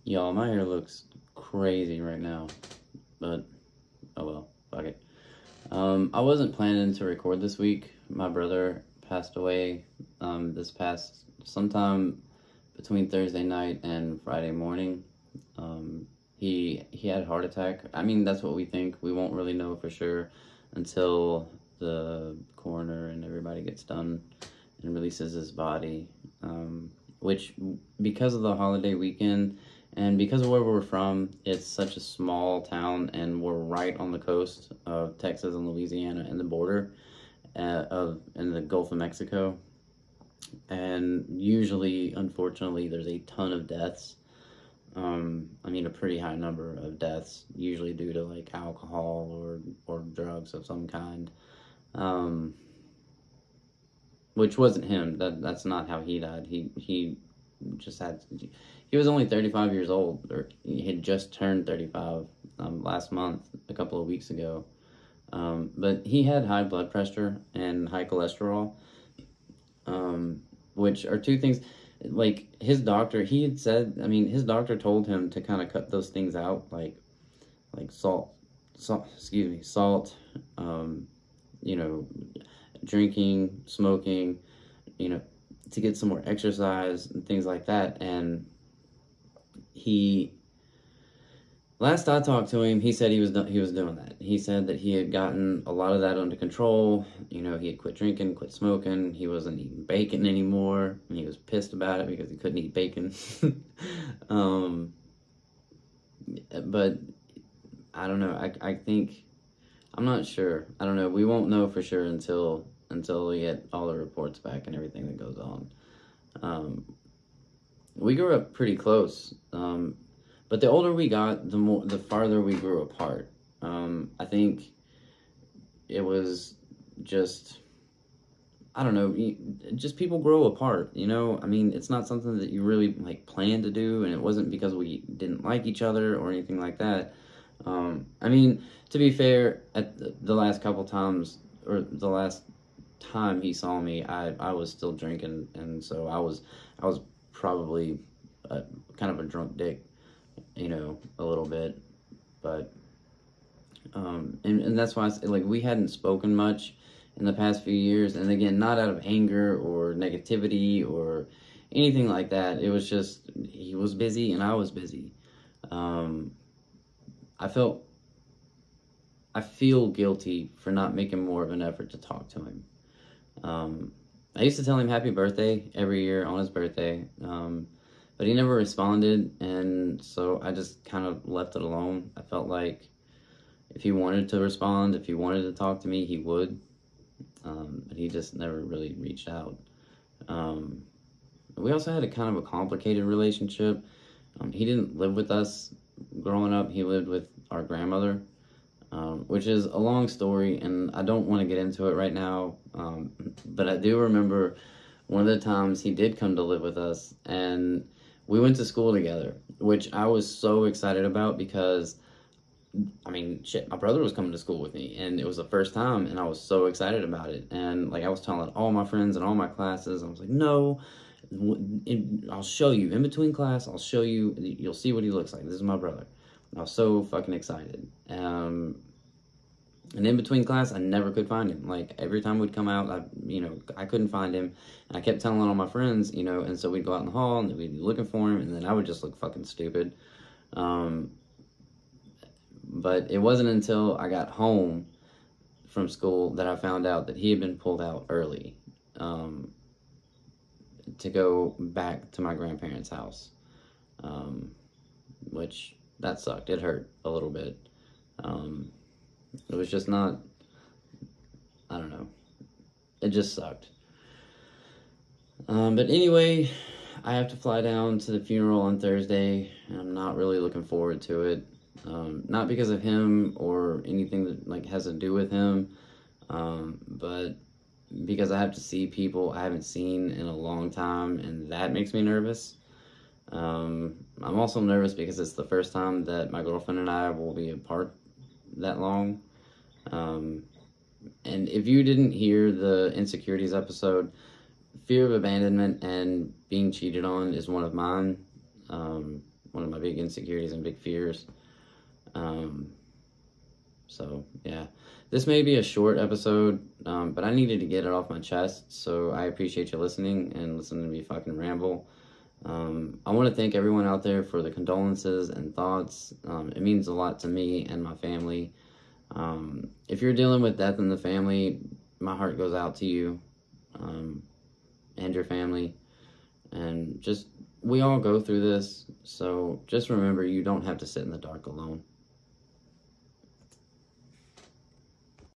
Y'all, my hair looks crazy right now, but oh well, fuck it. I wasn't planning to record this week. My brother passed away this past sometime between Thursday night and Friday morning. He had a heart attack. I mean, that's what we think. We won't really know for sure until the coroner and everybody gets done and releases his body. Which, because of the holiday weekend and because of where we're from, it's such a small town, and we're right on the coast of Texas and Louisiana and the border in the Gulf of Mexico. And usually, unfortunately, there's a ton of deaths. I mean, a pretty high number of deaths, usually due to like alcohol or drugs of some kind. Which wasn't him. That's not how he died. He just had. He was only 35 years old, or he had just turned 35 last month, a couple of weeks ago. But he had high blood pressure and high cholesterol, which are two things. Like his doctor, he had said. I mean, his doctor told him to kind of cut those things out, like salt. Excuse me, salt. You know, drinking, smoking, you know, to get some more exercise and things like that. And last I talked to him, he said he was doing that. He said that he had gotten a lot of that under control. You know, he had quit drinking, quit smoking. He wasn't eating bacon anymore, and he was pissed about it because he couldn't eat bacon. But I don't know. I think, I'm not sure. I don't know. We won't know for sure until we get all the reports back and everything that goes on. We grew up pretty close, but the older we got, the farther we grew apart. I think it was just, I don't know, just people grow apart, you know? I mean, it's not something that you really, like, plan to do, and it wasn't because we didn't like each other or anything like that. I mean, to be fair, at the last couple times, or the last time he saw me, I was still drinking, and so I was probably kind of a drunk dick, you know, a little bit, but and that's why like we hadn't spoken much in the past few years, and again, not out of anger or negativity or anything like that. It was just he was busy and I was busy. I feel guilty for not making more of an effort to talk to him. I used to tell him happy birthday every year on his birthday, but he never responded, and so I just kind of left it alone. I felt like if he wanted to respond, if he wanted to talk to me, he would, but he just never really reached out. We also had a kind of a complicated relationship. He didn't live with us growing up. He lived with our grandmother, which is a long story, and I don't want to get into it right now, but I do remember one of the times he did come to live with us, and we went to school together, which I was so excited about because, I mean, shit, my brother was coming to school with me, and it was the first time, and I was so excited about it, and, like, I was telling all my friends and all my classes, I was like, no, I'll show you, in between class, I'll show you, you'll see what he looks like, this is my brother. I was so fucking excited. And in between class, I never could find him. Like, every time we'd come out, I couldn't find him. And I kept telling all my friends, you know, and so we'd go out in the hall, and we'd be looking for him, and then I would just look fucking stupid. But it wasn't until I got home from school that I found out that he had been pulled out early to go back to my grandparents' house, which, that sucked. It hurt a little bit. It was just not, I don't know. It just sucked. But anyway, I have to fly down to the funeral on Thursday, and I'm not really looking forward to it. Not because of him or anything that, like, has to do with him, but because I have to see people I haven't seen in a long time, and that makes me nervous. I'm also nervous because it's the first time that my girlfriend and I will be apart that long. And if you didn't hear the insecurities episode, fear of abandonment and being cheated on is one of mine. one of my big insecurities and big fears. So yeah, this may be a short episode, but I needed to get it off my chest. So I appreciate you listening and listening to me fucking ramble. I want to thank everyone out there for the condolences and thoughts. It means a lot to me and my family. If you're dealing with death in the family, my heart goes out to you, and your family. And just, we all go through this. So just remember, you don't have to sit in the dark alone.